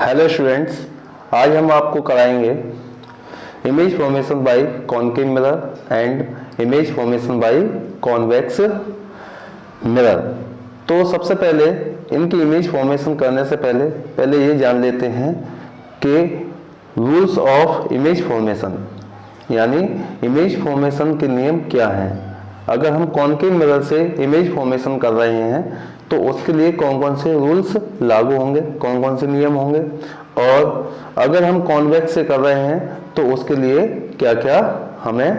Hello students, आज हम आपको कराएंगे image formation by concave mirror and image formation by convex mirror. तो सबसे पहले इनकी इमेज फॉर्मेशन करने से पहले ये जान लेते हैं कि रूल्स ऑफ इमेज फॉर्मेशन यानी इमेज फॉर्मेशन के नियम क्या हैं। अगर हम कॉनकेव मिरर से इमेज फॉर्मेशन कर रहे हैं तो उसके लिए कौन कौन से रूल्स लागू होंगे, कौन कौन से नियम होंगे, और अगर हम कॉन्वेक्स से कर रहे हैं तो उसके लिए क्या क्या हमें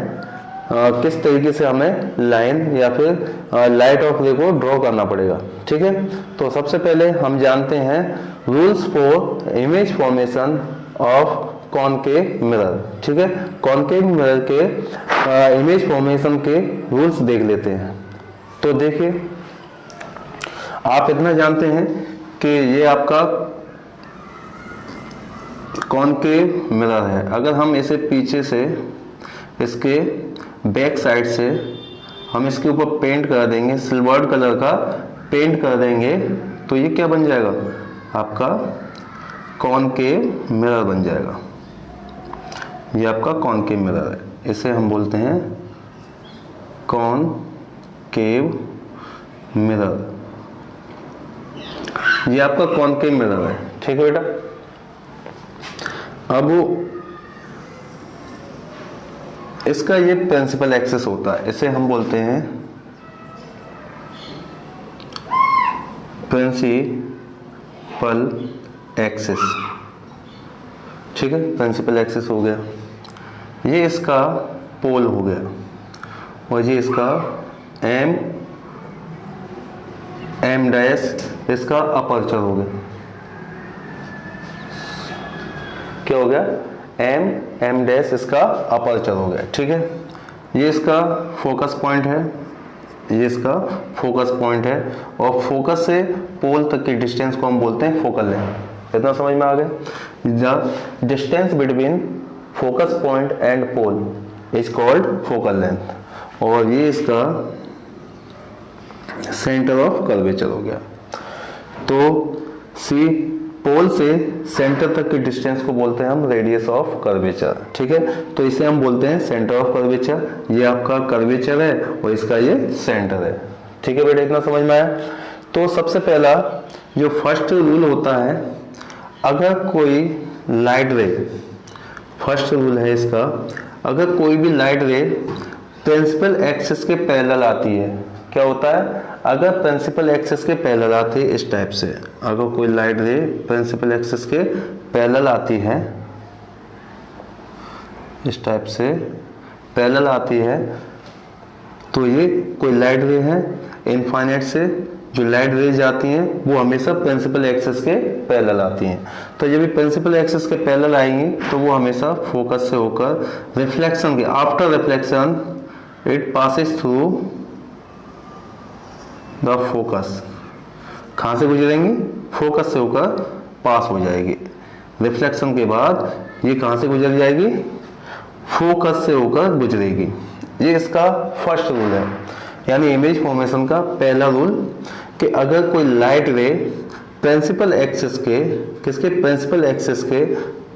किस तरीके से हमें लाइन या फिर लाइट ऑफ रे को ड्रॉ करना पड़ेगा। ठीक है, तो सबसे पहले हम जानते हैं rules for image formation of concave mirror. ठीक है, कॉनकेव मिरर के इमेज फॉर्मेशन के रूल्स देख लेते हैं। तो देखिए, आप इतना जानते हैं कि ये आपका कॉनकेव मिरर है। अगर हम इसे पीछे से इसके बैक साइड से हम इसके ऊपर पेंट कर देंगे, सिल्वर्ड कलर का पेंट कर देंगे, तो ये क्या बन जाएगा, आपका कॉनकेव मिरर बन जाएगा। ये आपका कॉनकेव मिरर है, इसे हम बोलते हैं कॉनकेव मिरर। ये आपका कॉनकेव मिरर है। ठीक है बेटा, अब इसका ये प्रिंसिपल एक्सिस होता है, इसे हम बोलते हैं प्रिंसिपल एक्सिस। ठीक है, प्रिंसिपल एक्सिस हो गया, ये इसका पोल हो गया, और ये इसका एम डैश इसका अपर्चर हो गया। क्या हो गया, एम डैश इसका अपर्चर हो गया। ठीक है, ये इसका फोकस पॉइंट है, ये इसका फोकस पॉइंट है, और फोकस से पोल तक की डिस्टेंस को हम बोलते हैं फोकल लेंथ। इतना समझ में आ गया। The distance between focus point and pole is called focal length, और ये इसका सेंटर ऑफ कर्वेचर हो गया। तो सी पोल से सेंटर तक की डिस्टेंस को बोलते हैं हम रेडियस ऑफ कर्वेचर। ठीक है, तो इसे हम बोलते हैं सेंटर ऑफ कर्वेचर। ये आपका कर्वेचर है और इसका ये सेंटर है। ठीक है बेटा, इतना समझ में आया। तो सबसे पहला जो फर्स्ट रूल होता है, अगर कोई लाइट रे, फर्स्ट रूल है इसका, अगर कोई भी लाइट रे प्रिंसिपल एक्सिस के पैरेलल आती है, क्या होता है, अगर प्रिंसिपल एक्सिस के पैरेलल आती है इस टाइप से, अगर कोई लाइट रे प्रिंसिपल एक्सिस के पैरेलल आती है, इस टाइप से पैरेलल आती है, तो ये कोई लाइट रे है। इनफाइनाइट से जो लाइट रेज आती हैं वो हमेशा प्रिंसिपल एक्सिस के पैरेलल आती हैं। तो जब भी प्रिंसिपल एक्सिस के पैरेलल आएंगी तो वो हमेशा फोकस से होकर रिफ्लेक्शन के, after reflection it passes through the focus, कहाँ से गुजरेंगी, फोकस से होकर पास हो जाएगी। रिफ्लेक्शन के बाद ये कहाँ से गुजर जाएगी, फोकस से होकर गुजरेगी। ये इसका फर्स्ट रूल है, यानी इमेज फॉर्मेशन का पहला रूल, कि अगर कोई लाइट रे प्रिंसिपल एक्सिस के, किसके, प्रिंसिपल एक्सिस के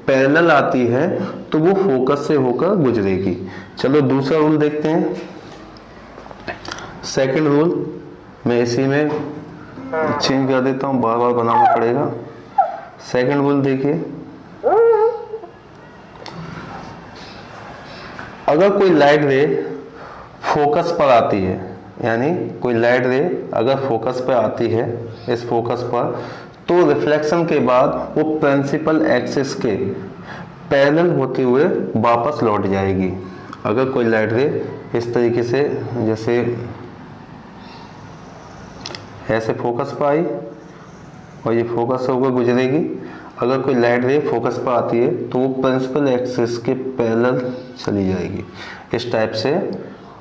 पैरेलल आती है तो वो फोकस से होकर गुजरेगी। चलो दूसरा रूल देखते हैं। सेकंड रूल मैं इसी में चेंज कर देता हूँ, बार बार बनाना पड़ेगा। सेकंड रूल देखिए, अगर कोई लाइट रे फोकस पर आती है, यानी कोई लाइट रे अगर फोकस पर आती है, इस फोकस पर, तो रिफ्लेक्शन के बाद वो प्रिंसिपल एक्सिस के पैरेलल होते हुए वापस लौट जाएगी। अगर कोई लाइट रे इस तरीके से, जैसे ऐसे फोकस पर आई और ये फोकस से होकर गुजरेगी, अगर कोई लाइट रे फोकस पर आती है तो वो प्रिंसिपल एक्सिस के पैरेलल चली जाएगी। इस टाइप से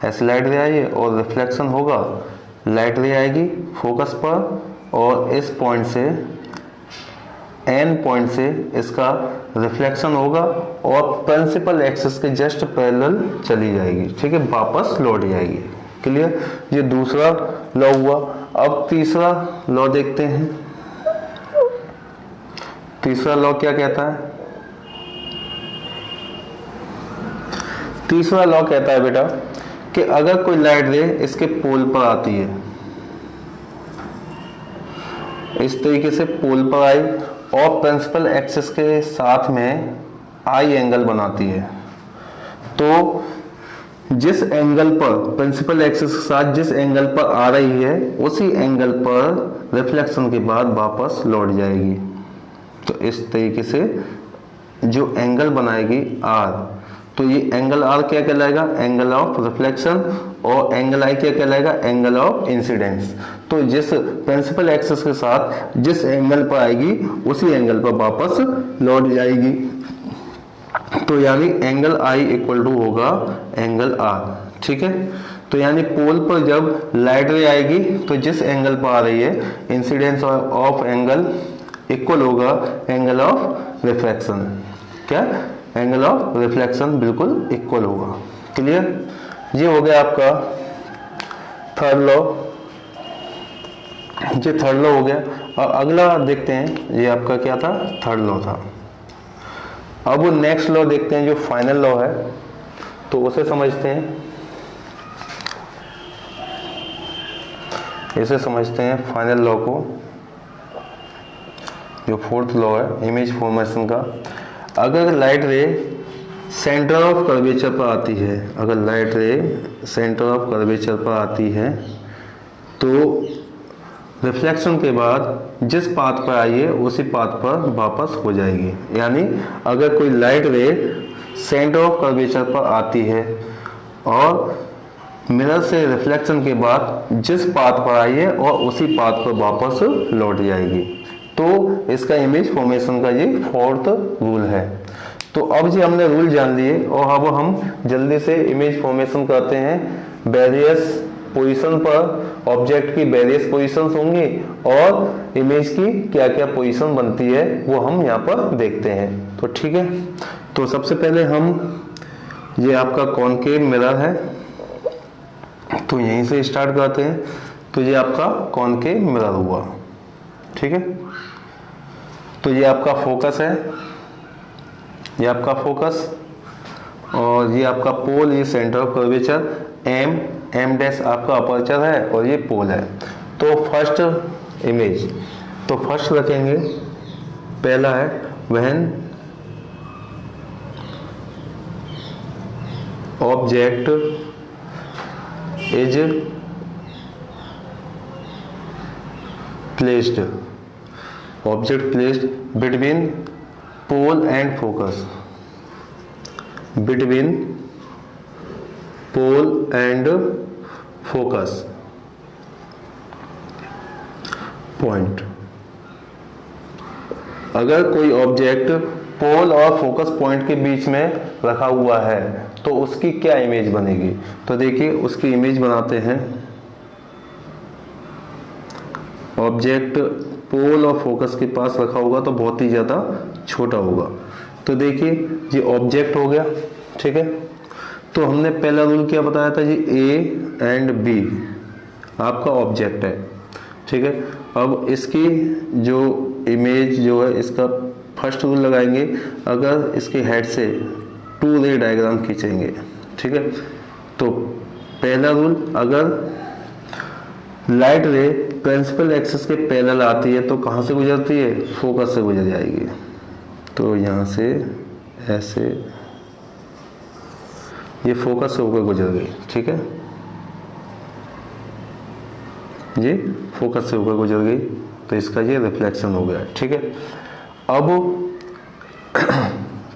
ऐसे लाइट रे आई और रिफ्लेक्शन होगा, लाइट रे आएगी फोकस पर और इस पॉइंट से, एन पॉइंट से इसका रिफ्लेक्शन होगा और प्रिंसिपल एक्सिस के जस्ट पैरेलल चली जाएगी। ठीक है, वापस लौट जाएगी। क्लियर, ये दूसरा लॉ हुआ। अब तीसरा लॉ देखते हैं। तीसरा लॉ क्या कहता है? तीसरा लॉ कहता है बेटा कि अगर कोई लाइट रे इसके पोल पर आती है, इस तरीके से पोल पर आई और प्रिंसिपल एक्सिस के साथ में आई एंगल बनाती है, तो जिस एंगल पर प्रिंसिपल एक्सिस के साथ जिस एंगल पर आ रही है उसी एंगल पर रिफ्लेक्शन के बाद वापस लौट जाएगी। तो इस तरीके से जो एंगल बनाएगी आर, तो ये एंगल आर क्या कहलाएगा? Angle of reflection. और एंगल आई क्या कहलाएगा? Angle of incidence. तो जिस प्रिंसिपल एक्सिस के साथ जिस एंगल पर आएगी उसी एंगल पर वापस लौट जाएगी। तो यानी एंगल आई इक्वल टू होगा एंगल आर। ठीक है, तो यानी पोल पर जब लाइट रे आएगी तो जिस एंगल पर आ रही है इंसिडेंस ऑफ एंगल इक्वल होगा एंगल ऑफ रिफ्लेक्शन। क्या? एंगल ऑफ रिफ्लेक्शन बिल्कुल इक्वल होगा। क्लियर? ये हो गया आपका थर्ड लॉ। ये थर्ड लॉ हो गया। और अगला देखते हैं, ये आपका क्या था? थर्ड लॉ था। अब वो नेक्स्ट लॉ देखते हैं जो फाइनल लॉ है, तो उसे समझते हैं। इसे समझते हैं फाइनल लॉ को, जो फोर्थ लॉ है इमेज फॉर्मेशन का। अगर लाइट रे सेंटर ऑफ कर्वेचर पर आती है, अगर लाइट रे सेंटर ऑफ कर्वेचर पर आती है तो रिफ्लेक्शन के बाद जिस पाथ पर आई है उसी पाथ पर वापस हो जाएगी। यानी अगर कोई लाइट रे सेंटर ऑफ कर्वेचर पर आती है और मिरर से रिफ्लेक्शन के बाद जिस पाथ पर आई है और उसी पाथ पर वापस लौट जाएगी, तो इसका इमेज फॉर्मेशन का ये फोर्थ रूल है। तो अब जी हमने रूल जान लिए और अब हम जल्दी से इमेज फॉर्मेशन करते हैं। वेरियस पोजीशन पर ऑब्जेक्ट की वेरियस पोजीशंस होंगी और इमेज की क्या क्या पोजीशन बनती है वो हम यहाँ पर देखते हैं। तो ठीक है, तो सबसे पहले हम, ये आपका कॉनकेव मिरर है, तो यहीं से स्टार्ट करते हैं। तो ये आपका कॉनकेव मिरर हुआ। ठीक है, तो ये आपका फोकस है, ये आपका फोकस, और ये आपका पोल, ये centre of curvature, M dash आपका अपर्चर है और ये पोल है। तो फर्स्ट इमेज, तो फर्स्ट रखेंगे, पहला है when object is placed, object placed between pole and focus, between pole and focus point. अगर कोई ऑब्जेक्ट पोल और फोकस पॉइंट के बीच में रखा हुआ है तो उसकी क्या इमेज बनेगी? तो देखिए उसकी इमेज बनाते हैं। ऑब्जेक्ट पोल और फोकस के पास रखा होगा तो बहुत ही ज़्यादा छोटा होगा। तो देखिए ये ऑब्जेक्ट हो गया। ठीक है, तो हमने पहला रूल क्या बताया था जी? ए एंड बी आपका ऑब्जेक्ट है। ठीक है, अब इसकी जो इमेज जो है, इसका फर्स्ट रूल लगाएंगे। अगर इसके हेड से 2 रे डायग्राम खींचेंगे। ठीक है, तो पहला रूल, अगर लाइट रे प्रिंसिपल एक्सिस के पैरेलल आती है तो कहाँ से गुजरती है? फोकस से गुजर जाएगी। तो यहाँ से ऐसे ये फोकस से होकर गुजर गई। ठीक है, ये फोकस से होकर गुजर गई, तो इसका ये रिफ्लेक्शन हो गया। ठीक है, अब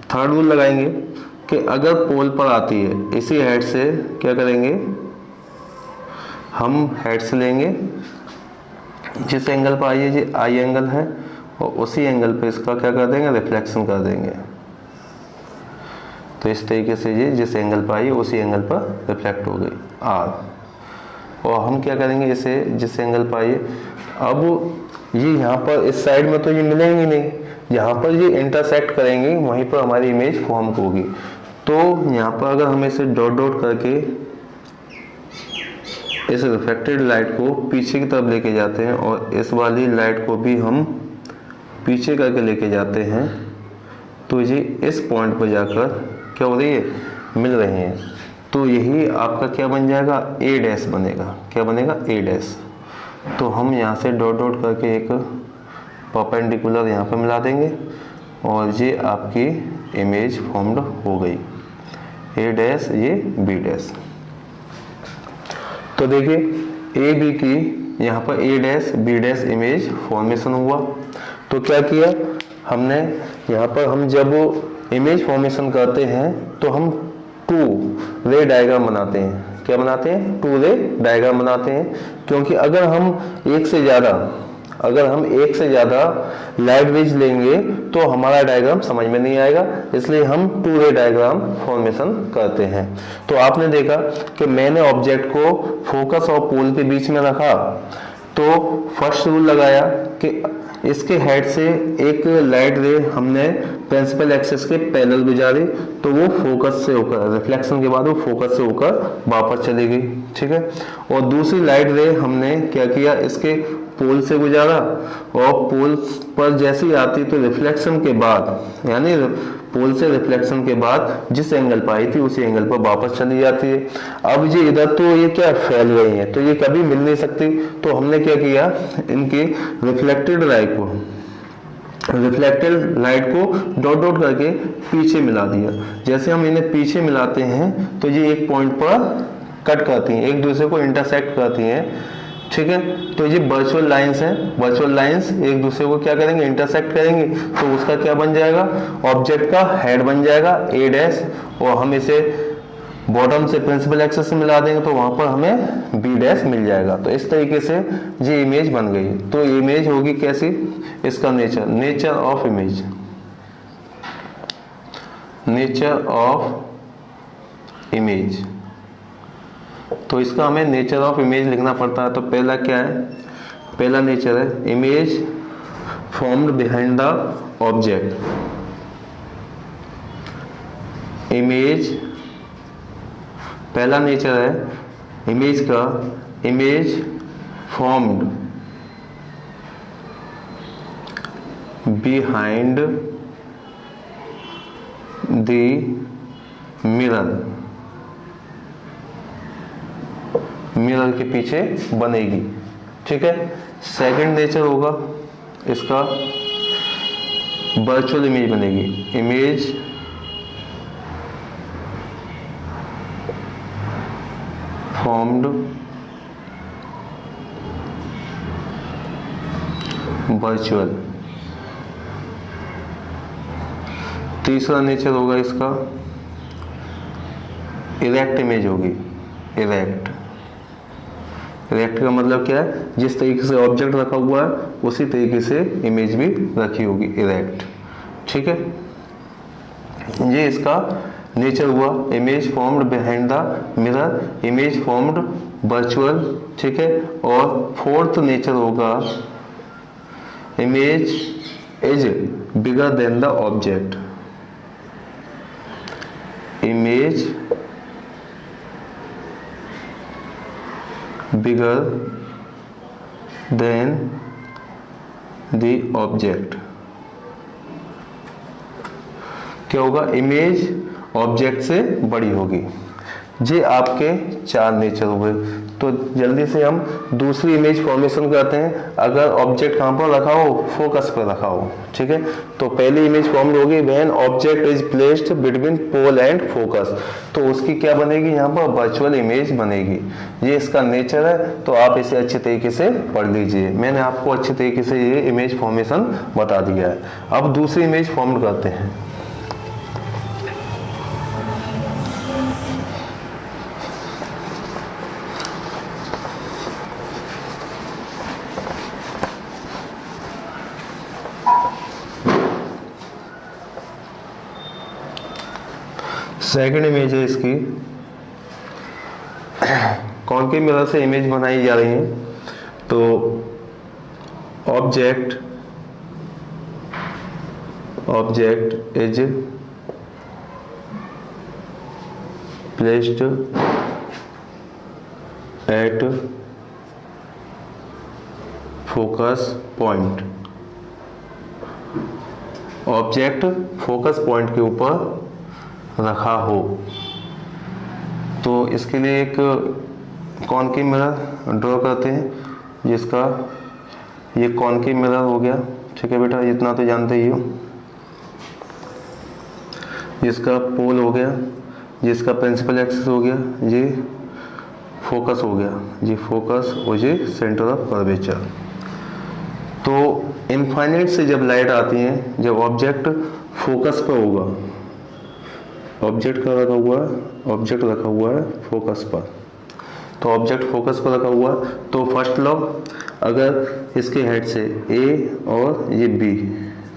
थर्ड रूल लगाएंगे कि अगर पोल पर आती है, इसी हेड से क्या करेंगे? हम हेड से लेंगे, जिस एंगल पर आई है जी आई एंगल है, और उसी एंगल पे इसका क्या कर देंगे? रिफ्लेक्शन कर देंगे। तो इस तरीके से ये जिस एंगल पर आई है उसी एंगल पर रिफ्लेक्ट हो गई आर। और हम क्या करेंगे? इसे जिस एंगल पर आई है, अब ये यहाँ पर इस साइड में तो ये मिलेंगी नहीं, यहाँ पर ये इंटरसेक्ट करेंगे, वहीं पर हमारी इमेज फॉर्म होगी। तो यहाँ पर अगर हम इसे डॉट डॉट करके इस रिफ्लेक्टेड लाइट को पीछे की तरफ लेके जाते हैं और इस वाली लाइट को भी हम पीछे करके लेके जाते हैं तो ये इस पॉइंट पर जाकर क्या हो रही है, मिल रही हैं। तो यही आपका क्या बन जाएगा, ए डैश बनेगा। क्या बनेगा, ए डैश। तो हम यहाँ से डॉट डॉट करके एक परपेंडिकुलर यहाँ पे मिला देंगे और ये आपकी इमेज फॉर्म्ड हो गई, ए डैश ये बी डैश। तो देखिए ए बी की यहाँ पर A dash B dash image formation हुआ। तो क्या किया हमने यहाँ पर, हम जब इमेज फॉर्मेशन करते हैं तो हम टू रे डायग्राम बनाते हैं। क्या बनाते हैं, टू रे डायग्राम बनाते हैं। क्योंकि अगर हम एक से ज़्यादा लाइट वेज लेंगे तो हमारा डायग्राम समझ में नहीं आएगा, इसलिए हम टू रे डायग्राम फॉर्मेशन करते हैं। तो आपने देखा कि मैंने ऑब्जेक्ट को फोकस और पोल के बीच में रखा, तो फर्स्ट रूल लगाया कि इसके हेड से एक लाइट रे हमने प्रिंसिपल एक्सिस के पैरेलल गुजारी, तो वो फोकस से होकर, रिफ्लेक्शन के बाद वो फोकस से होकर वापस चली गई। ठीक है। और दूसरी लाइट रे हमने क्या किया, इसके पोल से गुजारा और पोल पर जैसे ही आती तो रिफ्लेक्शन के बाद, यानी पोल से रिफ्लेक्शन के बाद जिस एंगल पर आई थी उसी एंगल पर वापस चली जाती है। अब ये इधर तो ये क्या फैल गई है, तो ये कभी मिल नहीं सकती। तो हमने क्या किया, इनकी reflected light co dot dot करके पीछे मिला दिया। जैसे हम इन्हें पीछे मिलाते हैं तो ये एक पॉइंट पर कट करती हैं, एक दूसरे को इंटरसेक्ट करती हैं। ठीक है। तो ये वर्चुअल लाइंस हैं, वर्चुअल लाइंस एक दूसरे को क्या करेंगे, इंटरसेक्ट करेंगे। तो उसका क्या बन जाएगा, ऑब्जेक्ट का हेड बन जाएगा ए डैश, और हम इसे बॉटम से प्रिंसिपल एक्सिस से मिला देंगे तो वहां पर हमें बी डैश मिल जाएगा। तो इस तरीके से ये इमेज बन गई। तो इमेज होगी कैसी, इसका nature of image, nature of image. तो इसका हमें नेचर ऑफ इमेज लिखना पड़ता है। तो पहला क्या है, पहला नेचर है image formed behind the object. Image, पहला नेचर है इमेज का, image formed behind the mirror, mirror के पीछे बनेगी। ठीक है। सेकंड नेचर होगा इसका, वर्चुअल इमेज बनेगी, इमेज फॉर्म्ड वर्चुअल। तीसरा नेचर होगा इसका, इरेक्ट इमेज होगी, इरेक्ट। इरेक्ट का मतलब क्या है, जिस तरीके से ऑब्जेक्ट रखा हुआ है उसी तरीके से इमेज भी रखी होगी, इरेक्ट। ठीक है। ये इसका नेचर हुआ, image formed behind the mirror, image formed virtual. ठीक है। और फोर्थ नेचर होगा image is bigger than the object, image bigger than the object। क्या होगा, इमेज ऑब्जेक्ट से बड़ी होगी। ये आपके चार नेचर हुए। तो जल्दी से हम दूसरी इमेज फॉर्मेशन करते हैं। अगर ऑब्जेक्ट कहाँ पर रखा हो, फोकस पर रखा हो। ठीक है। तो पहली इमेज फॉर्म होगी when object is placed between pole and focus. तो उसकी क्या बनेगी, यहाँ पर वर्चुअल इमेज बनेगी। ये इसका नेचर है। तो आप इसे अच्छे तरीके से पढ़ लीजिए। मैंने आपको अच्छे तरीके से ये इमेज फॉर्मेशन बता दिया है। अब दूसरी इमेज फॉर्म करते हैं। सेकंड इमेज है इसकी, कॉन्केव मिरर से इमेज बनाई जा रही है। तो object is placed at focus point. Object focus point के ऊपर रखा हो। तो इसके लिए एक कॉनकेव मिरर ड्रॉ करते हैं, जिसका ये कॉनकेव मिरर हो गया, ठीक है बेटा, इतना तो जानते ही हो। जिसका पोल हो गया, जिसका प्रिंसिपल एक्सिस हो गया, ये फोकस हो गया, ये फोकस और ये सेंटर ऑफ कर्वेचर। तो इनफाइनाइट से जब लाइट आती है, जब ऑब्जेक्ट फोकस पर होगा, ऑब्जेक्ट का रखा हुआ है, ऑब्जेक्ट रखा हुआ है फोकस पर, तो ऑब्जेक्ट फोकस पर रखा हुआ, तो फर्स्ट लॉ, अगर इसके हेड से ए और ये बी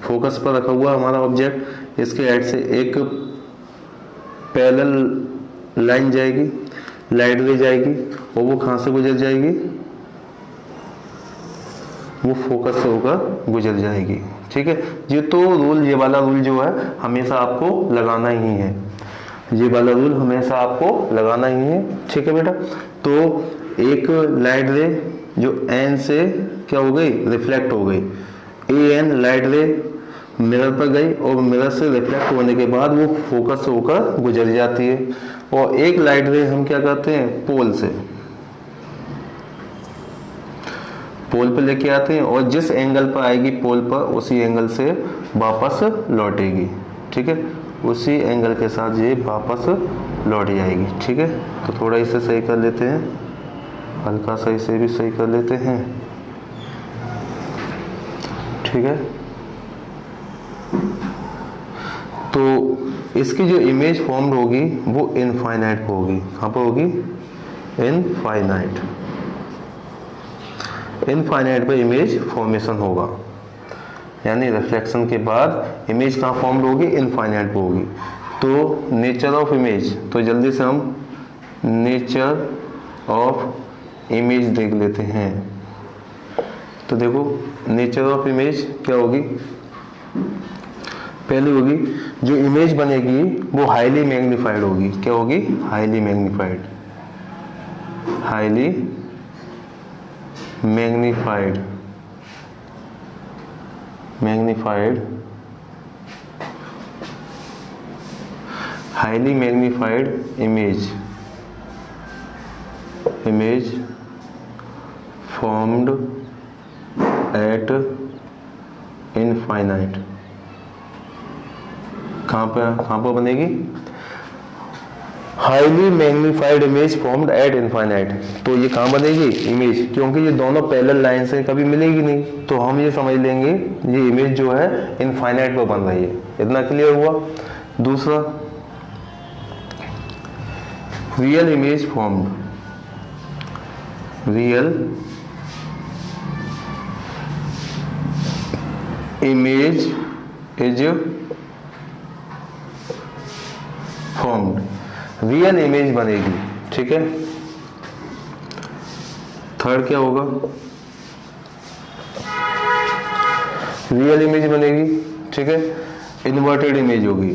फोकस पर रखा हुआ हमारा ऑब्जेक्ट, इसके हेड से एक पैरेलल लाइन जाएगी, लाइट रे जाएगी, और वो कहाँ से गुजर जाएगी, वो फोकस से होकर गुजर जाएगी, ठीक है। ये तो रूल, ये वाला रूल जो है हमेशा आपको लगाना ही है, ये वाला रूल हमेशा आपको लगाना ही है, ठीक है बेटा। तो एक लाइट रे जो एन से क्या हो गई, रिफ्लेक्ट हो गई, ए एन लाइट रे मिरर पर गई और मिरर से रिफ्लेक्ट होने के बाद वो फोकस से होकर गुजर जाती है। और एक लाइट रे हम क्या करते हैं, पोल से, पोल पर लेके आते हैं, और जिस एंगल पर आएगी पोल पर, उसी एंगल से वापस लौटेगी, ठीक है, उसी एंगल के साथ ये वापस लौट जाएगी, ठीक है। तो थोड़ा इसे सही कर लेते हैं, हल्का सा इसे भी सही कर लेते हैं, ठीक है। तो इसकी जो इमेज फॉर्म होगी वो इनफाइनाइट पे होगी, कहाँ पर होगी, इनफाइनाइट, इनफाइनाइट पे इमेज फॉर्मेशन होगा, यानी रिफ्लेक्शन के बाद इमेज कहाँ फॉर्म होगी, इनफाइनाइट पे होगी। तो नेचर ऑफ इमेज, तो जल्दी से हम नेचर ऑफ इमेज देख लेते हैं। तो देखो नेचर ऑफ इमेज क्या होगी, पहली होगी जो इमेज बनेगी वो हाईली मैग्नीफाइड होगी, क्या होगी, highly magnified, highly magnified, magnified, highly magnified image, image formed at infinite, कहाँ पर बनेगी, highly magnified image formed at infinite. तो ये कहाँ बनेगी इमेज, क्योंकि ये दोनों पैरेलल लाइन से कभी मिलेगी नहीं, तो हम ये समझ लेंगे ये इमेज जो है इनफाइनाइट पर बन रही है। इतना क्लियर हुआ। दूसरा, real image formed, real image is formed, real image बनेगी, ठीक है। थर्ड क्या होगा, रियल इमेज बनेगी, ठीक है, इन्वर्टेड इमेज होगी,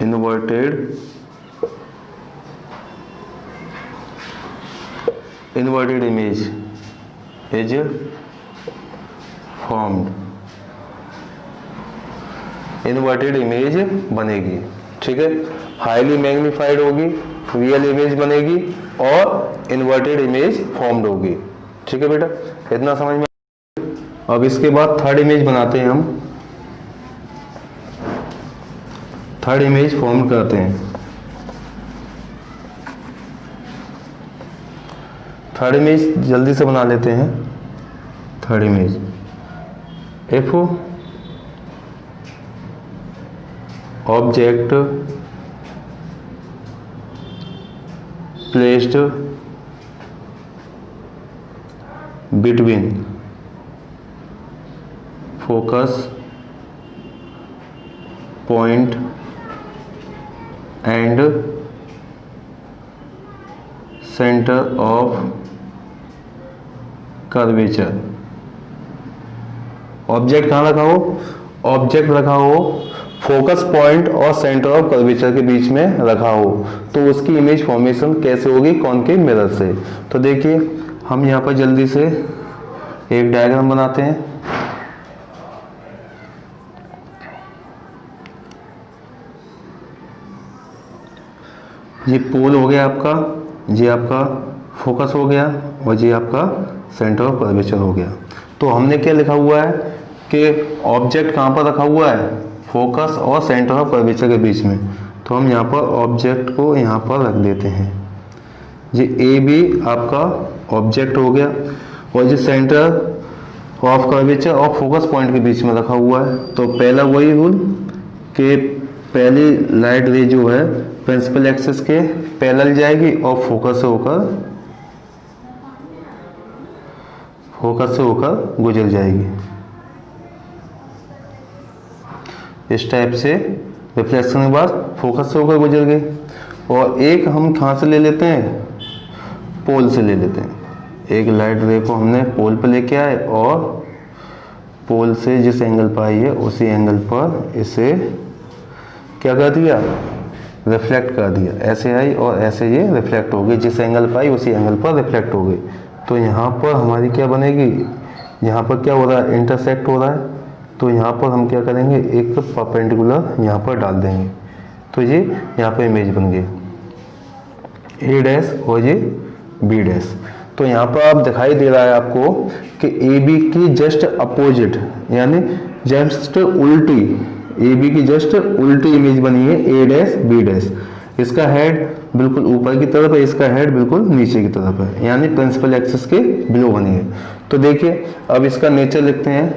inverted image is formed, inverted image बनेगी, ठीक है, हाईली मैग्नीफाइड होगी, रियल इमेज बनेगी और इन्वर्टेड इमेज फॉर्म्ड होगी, ठीक है बेटा, इतना समझ में। अब इसके बाद थर्ड इमेज बनाते हैं हम, थर्ड इमेज फॉर्म करते हैं। थर्ड इमेज जल्दी से बना लेते हैं। Third image, if object placed between focus point and centre of curvature, object कहाँ रखा हो, ऑब्जेक्ट रखा हो फोकस पॉइंट और सेंटर ऑफ कर्वेचर के बीच में रखा हो, तो उसकी इमेज फॉर्मेशन कैसे होगी, कॉनकेव मिरर से। तो देखिए हम यहाँ पर जल्दी से एक डायग्राम बनाते हैं। ये पोल हो गया आपका, ये आपका फोकस हो गया और ये आपका सेंटर ऑफ कर्वेचर हो गया। तो हमने क्या लिखा हुआ है कि ऑब्जेक्ट कहाँ पर रखा हुआ है, फोकस और सेंटर ऑफ कर्वेचर के बीच में। तो हम यहाँ पर ऑब्जेक्ट को यहाँ पर रख देते हैं। ये ए बी आपका ऑब्जेक्ट हो गया और ये सेंटर ऑफ कर्वेचर और फोकस पॉइंट के बीच में रखा हुआ है। तो पहला वही रूल कि पहली लाइट रे जो है प्रिंसिपल एक्सिस के पैरेलल जाएगी और फोकस से होकर गुजर जाएगी। इस टाइप से रिफ्लेक्शन के बाद फोकस से होकर गुजर गई। और एक हम कहाँ से ले लेते हैं, पोल से ले लेते हैं। एक लाइट रे को हमने पोल पर लेके आए और पोल से जिस एंगल पर आई है उसी एंगल पर इसे क्या कर दिया, रिफ्लेक्ट कर दिया। ऐसे आई और ऐसे ये रिफ्लेक्ट हो गई, जिस एंगल पर आई उसी एंगल पर रिफ्लेक्ट हो गई। तो यहाँ पर हमारी क्या बनेगी, यहाँ पर क्या हो रहा है, इंटरसेक्ट हो रहा है। तो यहाँ पर हम क्या करेंगे, एक परपेंडिकुलर यहाँ पर डाल देंगे। तो ये यहाँ पर इमेज बन गई ए डैश और ये बी डैश। तो यहाँ पर आप दिखाई दे रहा है आपको कि ए बी की जस्ट अपोजिट यानी जस्ट उल्टी, ए बी की जस्ट उल्टी इमेज बनी है ए डैश बी डैश। इसका हेड बिल्कुल ऊपर की तरफ है, इसका हेड बिल्कुल नीचे की तरफ है, यानी प्रिंसिपल एक्सिस के बिलो बनी है। तो देखिए अब इसका नेचर लिखते हैं,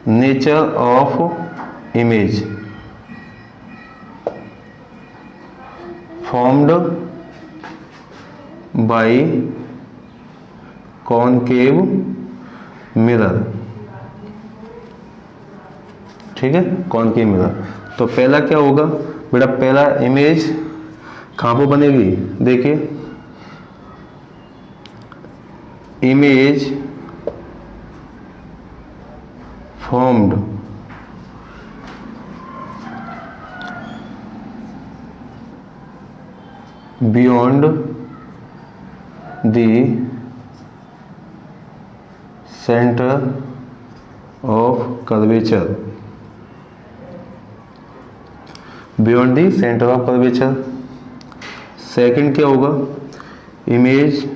nature of image formed bye concave mirror. ठीक है, कॉनकेव मिरर। तो पहला क्या होगा बेटा, पहला इमेज कहाँ पर बनेगी, देखिए image formed beyond the center of curvature, beyond the center of curvature। Second क्या होगा, image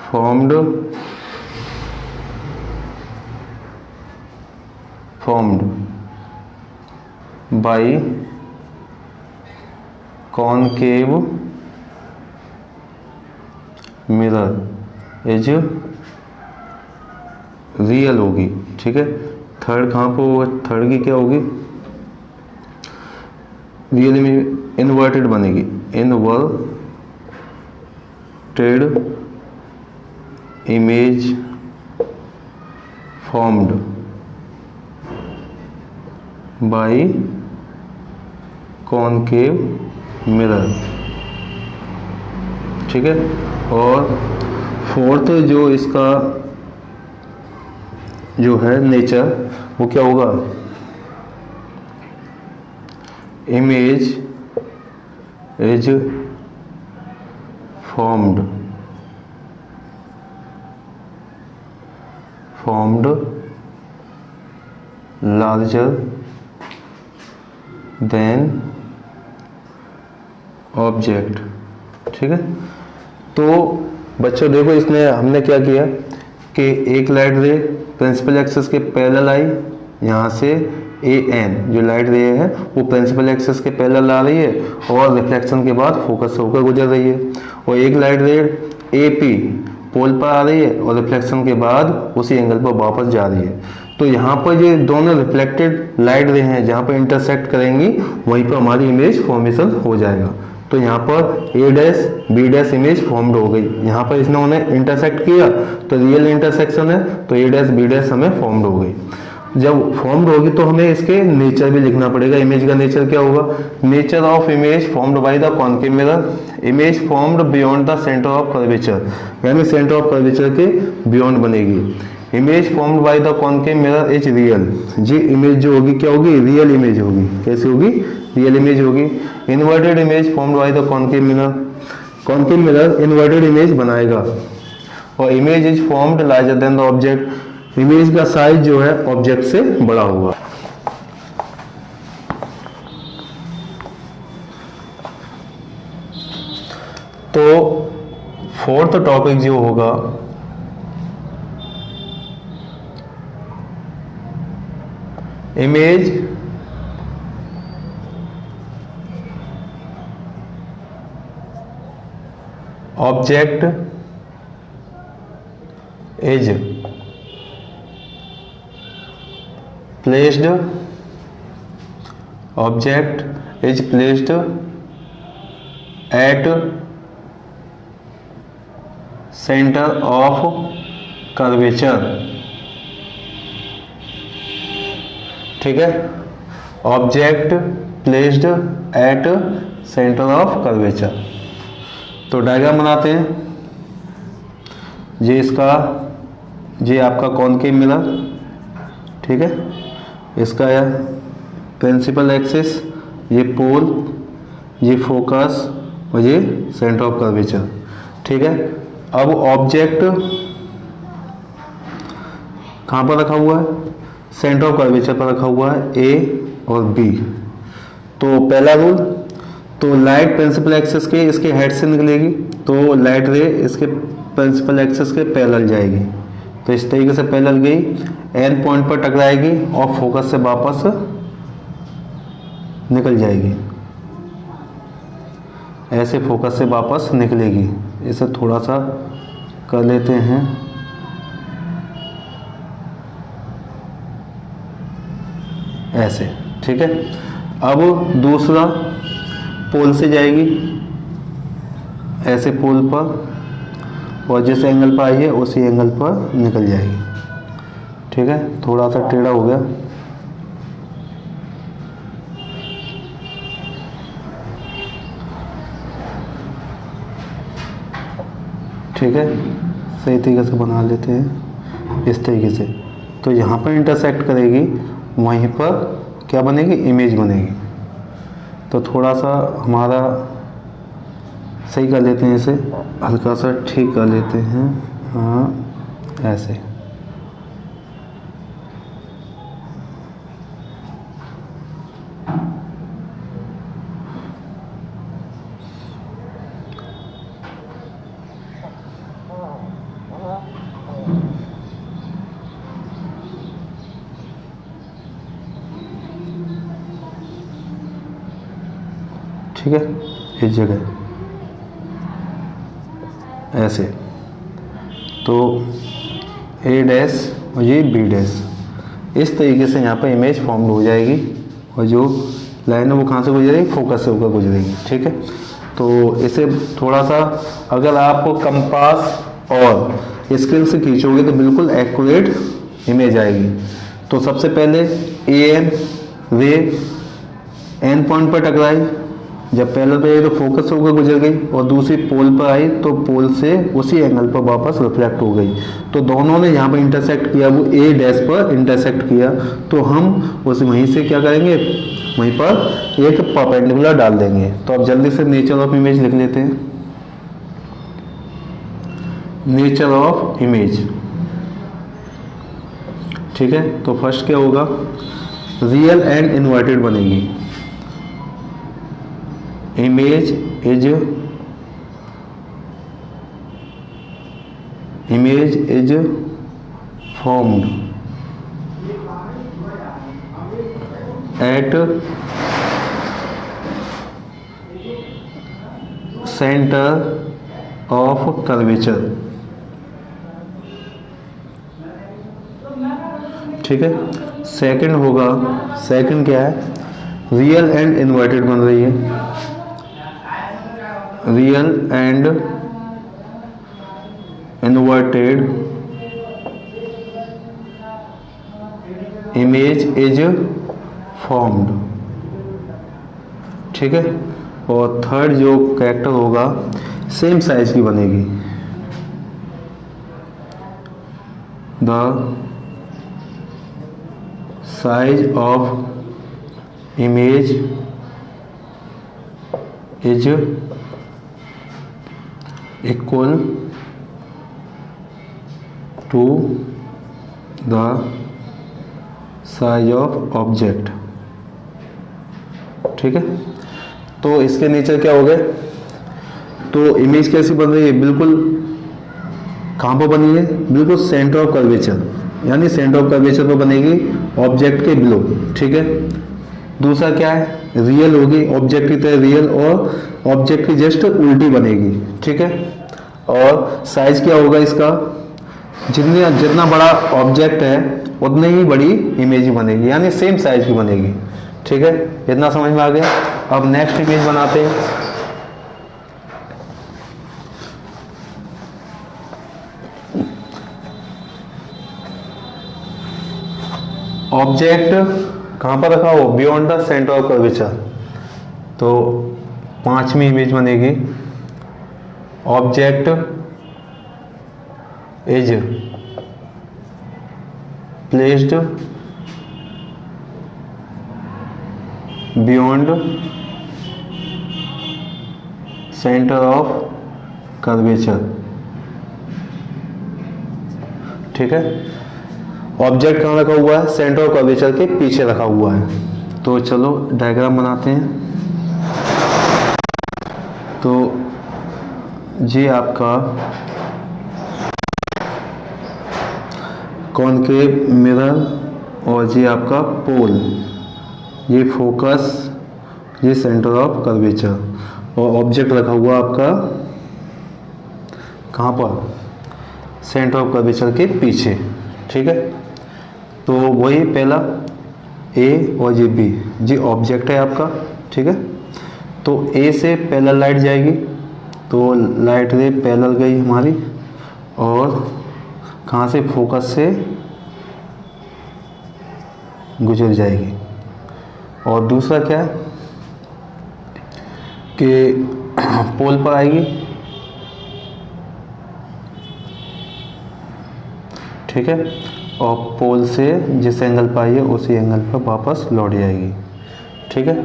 formed bye concave mirror is real होगी। ठीक है, थर्ड कहाँ पर होगा, थर्ड की क्या होगी, रियल इमेज इन्वर्टेड बनेगी, inverted image formed bye concave mirror. ठीक है, और फोर्थ जो इसका जो है नेचर वो क्या होगा, image is formed larger then object. ठीक है, तो बच्चों देखो इसमें हमने क्या किया कि एक लाइट रे प्रिंसिपल एक्सिस के पैरेलल आई, यहाँ से ए एन जो लाइट रे है वो प्रिंसिपल एक्सिस के पैरेलल आ रही है और रिफ्लेक्शन के बाद फोकस से होकर गुजर रही है। और एक लाइट रे ए पी पोल पर आ रही है और रिफ्लेक्शन के बाद उसी एंगल पर वापस जा रही है। तो यहाँ पर ये दोनों रिफ्लेक्टेड लाइट रे हैं, जहाँ पर इंटरसेक्ट करेंगी वहीं पर हमारी इमेज फॉर्मेशन हो जाएगा। तो यहाँ पर A dash B dash image formed हो गई, यहाँ पर इसने उन्हें इंटरसेक्ट किया तो रियल इंटरसेक्शन है, तो ए डैश बी डैश हमें फॉर्म्ड हो गई। जब फॉर्म्ड होगी तो हमें इसके नेचर भी लिखना पड़ेगा। इमेज का नेचर क्या होगा, nature of image formed by the concave mirror, image formed beyond the centre of curvature, यानी सेंटर ऑफ कर्वेचर के बियॉन्ड बनेगी। Image formed by the concave mirror is real, जी इमेज जो होगी क्या होगी, रियल इमेज होगी। कैसी होगी, रियल इमेज होगी। Inverted image formed by the concave mirror inverted image बनाएगा। और image is formed larger than the object, image का साइज जो है ऑब्जेक्ट से बड़ा होगा। तो फोर्थ टॉपिक जो होगा image object is placed at centre of curvature. ठीक है, object placed at centre of curvature. तो डायग्राम बनाते हैं। ये आपका कॉनकेव मिरर, ठीक है, इसका है प्रिंसिपल एक्सिस, ये पोल, ये फोकस और ये सेंटर ऑफ कर्वेचर। ठीक है, अब ऑब्जेक्ट कहाँ पर रखा हुआ है? सेंटर ऑफ कर्वेचर पर रखा हुआ है, ए और बी। तो पहला रूल, तो लाइट प्रिंसिपल एक्सिस के इसके हेड से निकलेगी, तो लाइट रे इसके प्रिंसिपल एक्सिस के पैरेलल जाएगी। तो इस तरीके से पैरेलल गई, एन पॉइंट पर टकराएगी और फोकस से वापस निकल जाएगी। ऐसे फोकस से वापस निकलेगी। इसे थोड़ा सा कर लेते हैं। ऐसे, ठीक है। अब दूसरा पोल से जाएगी, ऐसे पोल पर, और जिस एंगल पर आई है उसी एंगल पर निकल जाएगी। ठीक है, थोड़ा सा टेढ़ा हो गया। ठीक है, सही तरीके से बना लेते हैं इस तरीके से। तो यहाँ पर इंटरसेक्ट करेगी, वहीं पर क्या बनेगी? इमेज बनेगी। तो थोड़ा सा हमारा सही कर लेते हैं, इसे हल्का सा ठीक कर लेते हैं। हाँ, ऐसे। ठीक है, इस जगह ऐसे। तो ए डैश और ये बी डैश, इस तरीके से यहाँ पर इमेज फॉर्म हो जाएगी। और जो लाइन है वो कहाँ से गुजरेगी? फोकस से होकर गुजरेगी। ठीक है, तो इसे थोड़ा सा अगर आप कंपास और स्केल से खींचोगे तो बिल्कुल एक्यूरेट इमेज आएगी। तो सबसे पहले ए एन रे एन पॉइंट पर टकराई, जब पहले पे आई तो फोकस होकर गुजर गई, और दूसरी पोल पर आई तो पोल से उसी एंगल पर वापस रिफ्लेक्ट हो गई। तो दोनों ने यहाँ पर इंटरसेक्ट किया, वो ए डैश पर इंटरसेक्ट किया। तो हम उस वहीं से क्या करेंगे? वहीं पर एक परपेंडिकुलर डाल देंगे। तो अब जल्दी से नेचर ऑफ इमेज लिख लेते हैं। नेचर ऑफ इमेज, ठीक है। तो फर्स्ट क्या होगा? रियल एंड इन्वर्टेड बनेगी। Image is formed at center of curvature। ठीक है, सेकंड होगा, सेकंड क्या है? रियल एंड इन्वर्टेड बन रही है। Real and inverted image is formed. ठीक है, और थर्ड जो कैरेक्टर होगा सेम साइज की बनेगी। The size of image is equal to the size of object. ठीक है, तो इसके नीचे क्या हो गए? तो इमेज कैसी बन रही है, बिल्कुल कहाँ पर बनी है, बिल्कुल सेंटर ऑफ कर्वेचर, यानी सेंटर ऑफ कर्वेचर पर बनेगी ऑब्जेक्ट के बिलो, ठीक है। दूसरा क्या है, रियल होगी, ऑब्जेक्ट की तरह रियल और ऑब्जेक्ट की जस्ट उल्टी बनेगी, ठीक है। और साइज क्या होगा इसका, जितना बड़ा ऑब्जेक्ट है उतनी ही बड़ी इमेज बनेगी, यानी सेम साइज की बनेगी, ठीक है। इतना समझ में आ गया। अब नेक्स्ट इमेज बनाते हैं। ऑब्जेक्ट कहाँ पर रखा हो, beyond the centre of curvature. तो पांचवी इमेज बनेगी, object is placed beyond centre of curvature, ठीक है। ऑब्जेक्ट कहाँ रखा हुआ है, सेंटर ऑफ कर्वेचर के पीछे रखा हुआ है। तो चलो डायग्राम बनाते हैं। तो ये आपका कॉनकेव मिरर और ये आपका पोल, ये फोकस, ये सेंटर ऑफ कर्वेचर और ऑब्जेक्ट रखा हुआ आपका कहाँ पर, सेंटर ऑफ कर्वेचर के पीछे, ठीक है। तो वही पहला ए और ये बी, ये ऑब्जेक्ट है आपका, ठीक है। तो ए से पैरेलल लाइट जाएगी, तो लाइट रे पैरेलल गई हमारी और कहाँ से, फोकस से गुजर जाएगी। और दूसरा क्या है कि पोल पर आएगी, ठीक है, और पोल से जिस एंगल पर आई है उसी एंगल पर वापस लौट जाएगी, ठीक है।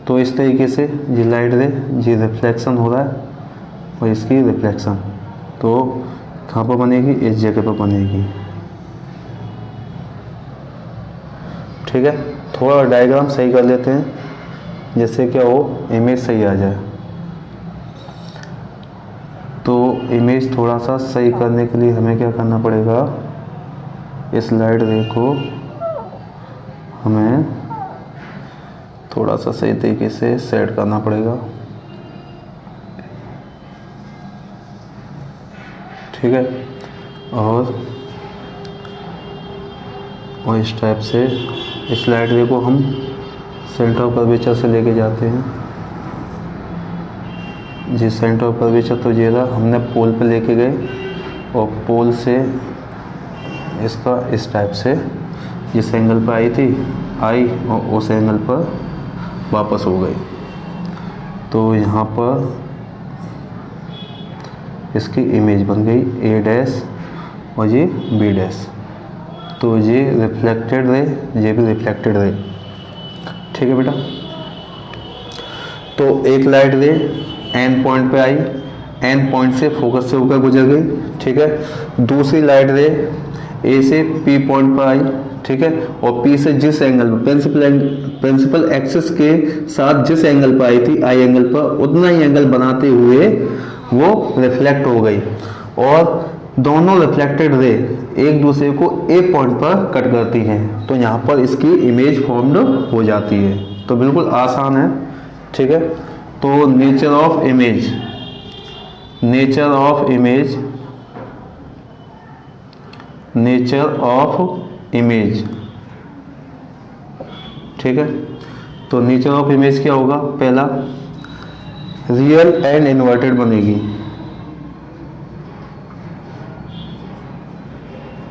तो इस तरीके से ये लाइट रे, ये रिफ्लेक्शन हो रहा है और इसकी रिफ्लेक्शन, तो कहाँ पर बनेगी, इस जगह पर बनेगी, ठीक है। थोड़ा डायग्राम सही कर लेते हैं, जिससे क्या हो, इमेज सही आ जाए। तो इमेज थोड़ा सा सही करने के लिए हमें क्या करना पड़ेगा, इस लाइट रे को हमें थोड़ा सा सही तरीके से सेट करना पड़ेगा, ठीक है। और इस टाइप से इस लाइट रे को हम सेंटर ऑफ कर्वेचर से लेके जाते हैं। जी सेंटर ऑफ कर्वेचर तो ये रहा, हमने पोल पे लेके गए और पोल से इसका इस टाइप से जिस एंगल पर आई और उस एंगल पर वापस हो गई। तो यहाँ पर इसकी इमेज बन गई ए डैश और ये बी डैश। तो ये रिफ्लेक्टेड रे, ये भी रिफ्लेक्टेड रे, ठीक है बेटा। तो एक लाइट रे एन पॉइंट पे आई, एन पॉइंट से फोकस से होकर गुजर गई, ठीक है। दूसरी लाइट रे ए से पी पॉइंट पर आई, ठीक है, और पी से जिस एंगल पर प्रिंसिपल एक्सिस के साथ जिस एंगल पर आई थी, आई एंगल पर, उतना ही एंगल बनाते हुए वो रिफ्लेक्ट हो गई और दोनों रिफ्लेक्टेड रे एक दूसरे को ए पॉइंट पर कट करती हैं। तो यहाँ पर इसकी इमेज फॉर्म्ड हो जाती है। तो बिल्कुल आसान है, ठीक है। तो nature of image, nature of image, nature of image, ठीक है। तो नेचर ऑफ इमेज क्या होगा, पहला रियल एंड इन्वर्टेड बनेगी।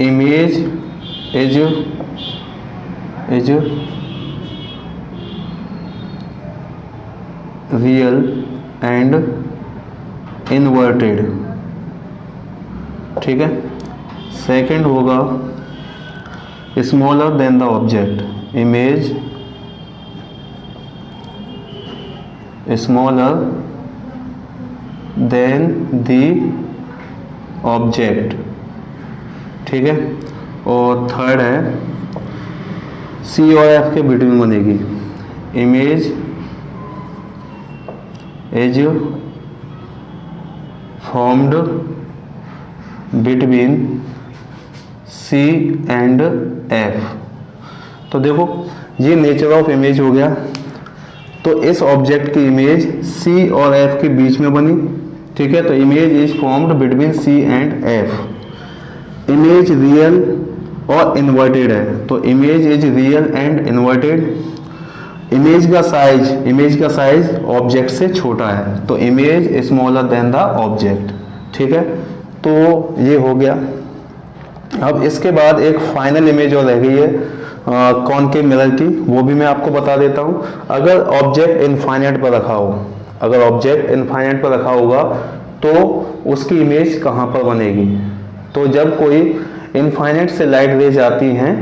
Image is real and inverted, ठीक है। सेकंड होगा smaller than the object, image smaller than the object, ठीक है। और थर्ड है सी और एफ के बिटवीन बनेगी, image is formed between C and F. तो देखो ये नेचर ऑफ इमेज हो गया। तो इस ऑब्जेक्ट की इमेज सी और एफ के बीच में बनी, ठीक है। तो image is formed between C and F. Image real और इन्वर्टेड है, तो image is real and inverted. Image का साइज ऑब्जेक्ट से छोटा है, तो image smaller than the object, ठीक है। तो ये हो गया। अब इसके बाद एक फाइनल इमेज और रह गई है कॉनकेव मिरर की, वो भी मैं आपको बता देता हूँ। अगर ऑब्जेक्ट इनफाइनाइट पर रखा हो, अगर ऑब्जेक्ट इनफाइनाइट पर रखा होगा तो उसकी इमेज कहाँ पर बनेगी? तो जब कोई इनफाइनाइट से लाइट रेज आती हैं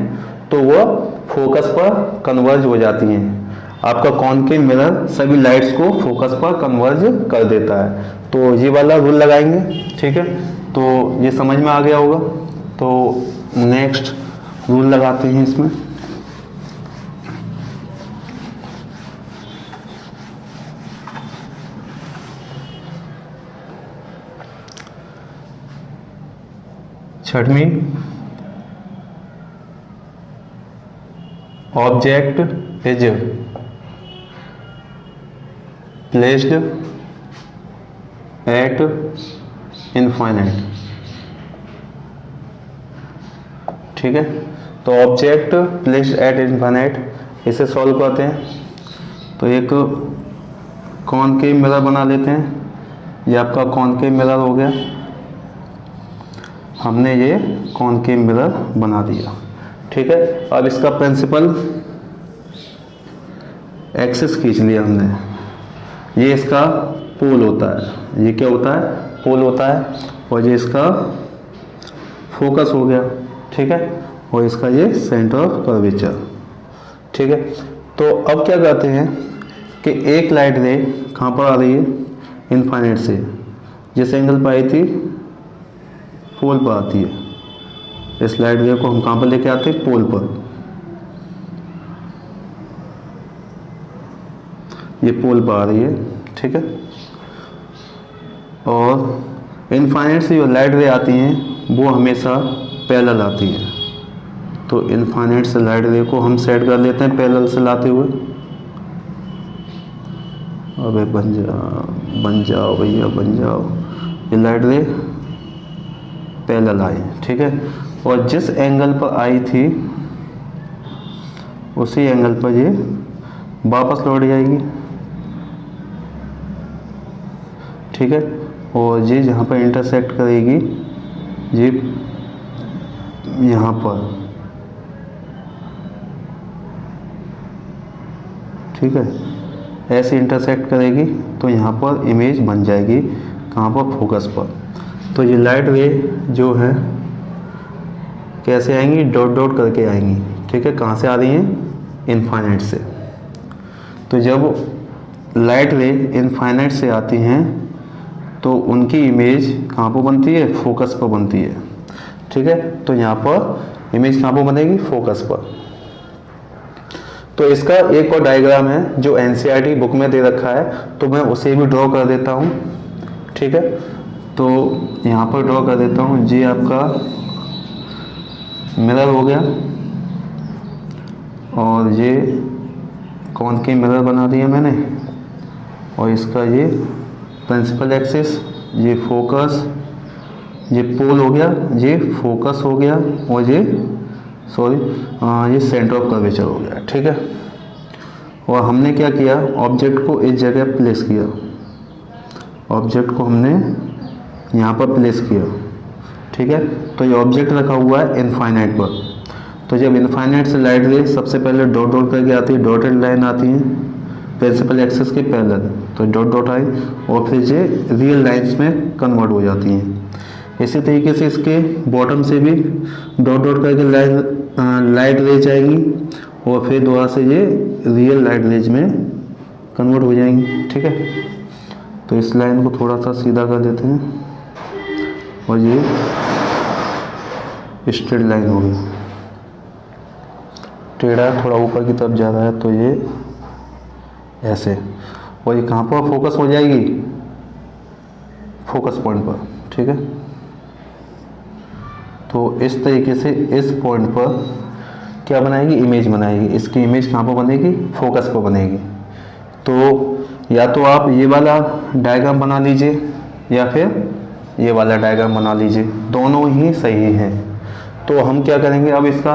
तो वह फोकस पर कन्वर्ज हो जाती हैं। आपका कॉनकेव मिरर सभी लाइट्स को फोकस पर कन्वर्ज कर देता है। तो ये वाला रूल लगाएंगे, ठीक है। तो ये समझ में आ गया होगा। तो नेक्स्ट रूल लगाते हैं इसमें। छठवीं, object is placed at infinite, ठीक है। तो ऑब्जेक्ट प्लेस्ड एट इनफाइनाइट, इसे सॉल्व करते हैं। तो एक कॉनकेव मिरर बना लेते हैं। ये आपका कॉनकेव मिरर हो गया। हमने ये कॉनकेव मिरर बना दिया, ठीक है। अब इसका प्रिंसिपल एक्सिस खींच लिया हमने। ये इसका पोल होता है, ये क्या होता है? पोल होता है। और ये इसका फोकस हो गया, ठीक है। और इसका ये सेंटर ऑफ कर्वेचर, ठीक है। तो अब क्या करते हैं कि एक लाइट रे कहाँ पर आ रही है? इनफाइनाइट से, जिस एंगल पर आई थी पोल पर आती है। इस लाइट रे को हम कहाँ पर लेके आते हैं? पोल पर। ये पोल पर आ रही है, ठीक है। और इनफाइनाइट से जो लाइट रे आती हैं वो हमेशा पैरेलल आती हैं। तो इनफाइनाइट से लाइट रे को हम सेट कर लेते हैं पैरेलल से लाते हुए। अबे बन जाओ भैया, बन जाओ। ये लाइट रे पैरेलल आई, ठीक है। और जिस एंगल पर आई थी उसी एंगल पर ये वापस लौट जाएगी, ठीक है। और ये जहाँ पर इंटरसेक्ट करेगी ये यहाँ पर, ठीक है। ऐसे इंटरसेक्ट करेगी तो यहाँ पर इमेज बन जाएगी, कहाँ पर? फोकस पर। तो ये लाइट रे जो है कैसे आएंगी? डॉट डॉट करके आएंगी, ठीक है। कहाँ से आ रही हैं? इनफाइनाइट से। तो जब लाइट रे इनफाइनाइट से आती हैं तो उनकी इमेज कहाँ पर बनती है? फोकस पर बनती है, ठीक है। तो यहाँ पर इमेज कहाँ पर बनेगी? फोकस पर। तो इसका एक और डायग्राम है जो एनसीईआरटी बुक में दे रखा है, तो मैं उसे भी ड्रॉ कर देता हूँ, ठीक है। तो यहाँ पर ड्रॉ कर देता हूँ। जी आपका मिरर हो गया और ये कॉनकेव मिरर बना दिया मैंने। और इसका ये प्रिंसिपल एक्सिस, ये फोकस, ये पोल हो गया, ये फोकस हो गया, और ये सेंटर ऑफ कर्वेचर हो गया, ठीक है। और हमने क्या किया? ऑब्जेक्ट को इस जगह प्लेस किया, ऑब्जेक्ट को हमने यहाँ पर प्लेस किया, ठीक है। तो ये ऑब्जेक्ट रखा हुआ है इनफाइनाइट पर। तो जब इनफाइनाइट से लाइट रे सबसे पहले डॉट डॉट करके आती है, डॉटेड लाइन आती है प्रिंसिपल एक्सिस के पैरेलल, तो डॉट डॉट आई और फिर ये रियल लाइन्स में कन्वर्ट हो जाती हैं। इसी तरीके से इसके बॉटम से भी डॉट डॉट करके लाइट रेज आएगी और फिर दोबारा से ये रियल लाइट रेज में कन्वर्ट हो जाएंगी, ठीक है। तो इस लाइन को थोड़ा सा सीधा कर देते हैं और ये स्ट्रेट लाइन होगी। टेढ़ा थोड़ा ऊपर की तरफ जा रहा है तो ये ऐसे। और ये कहाँ पर फोकस हो जाएगी, फोकस पॉइंट पर, ठीक है। तो इस तरीके से इस पॉइंट पर क्या बनाएगी, इमेज बनाएगी। इसकी इमेज कहाँ पर बनेगी, फोकस पर बनेगी। तो या तो आप ये वाला डायग्राम बना लीजिए या फिर ये वाला डायग्राम बना लीजिए, दोनों ही सही हैं। तो हम क्या करेंगे, अब इसका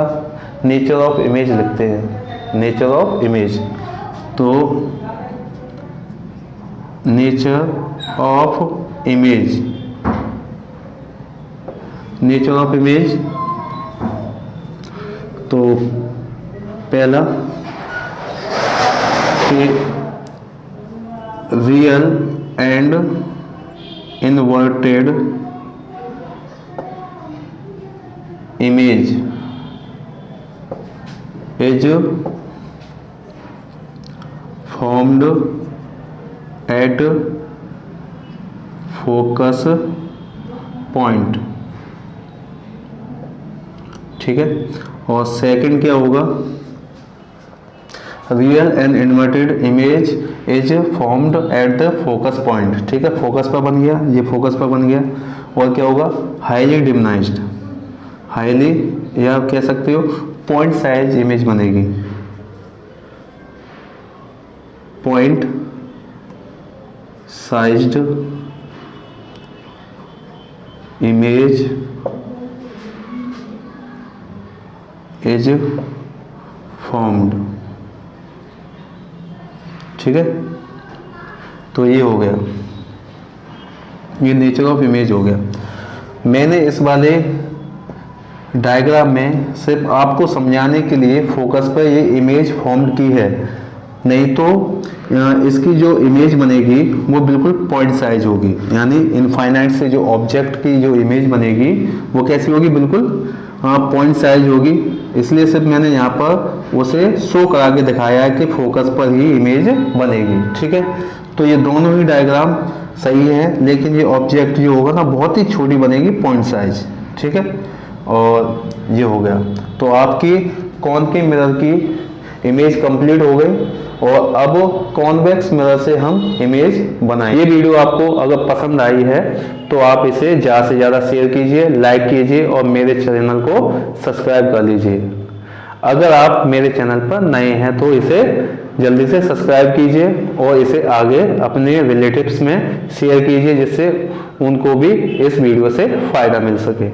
नेचर ऑफ इमेज लिखते हैं, नेचर ऑफ इमेज। तो nature of image, nature of image, तो पहला कि real and inverted image is formed at focus point, ठीक है। और सेकंड क्या होगा, real and inverted image is formed at the focus point, ठीक है। फोकस पर बन गया, ये फोकस पर बन गया। और क्या होगा, हाईली डिमनाइज्ड, हाईली या आप कह सकते हो पॉइंट साइज इमेज बनेगी, point sized image is formed, ठीक है। तो ये हो गया, ये नेचर ऑफ इमेज हो गया। मैंने इस वाले डायग्राम में सिर्फ आपको समझाने के लिए फोकस पर ये इमेज फॉर्म की है, नहीं तो इसकी जो इमेज बनेगी वो बिल्कुल पॉइंट साइज होगी, यानी इनफाइनाइट से जो ऑब्जेक्ट की जो इमेज बनेगी वो कैसी होगी, बिल्कुल पॉइंट साइज होगी। इसलिए सिर्फ मैंने यहाँ पर उसे शो करा के दिखाया है कि फोकस पर ही इमेज बनेगी, ठीक है। तो ये दोनों ही डायग्राम सही है, लेकिन ये ऑब्जेक्ट जो होगा ना बहुत ही छोटी बनेगी, पॉइंट साइज, ठीक है। और ये हो गया। तो आपकी कॉनकेव मिरर की इमेज कंप्लीट हो गई और अब कॉन्वेक्स मिरर से हम इमेज बनाएं। ये वीडियो आपको अगर पसंद आई है तो आप इसे ज़्यादा से ज़्यादा शेयर कीजिए, लाइक कीजिए और मेरे चैनल को सब्सक्राइब कर लीजिए। अगर आप मेरे चैनल पर नए हैं तो इसे जल्दी से सब्सक्राइब कीजिए और इसे आगे अपने रिलेटिव्स में शेयर कीजिए, जिससे उनको भी इस वीडियो से फ़ायदा मिल सके।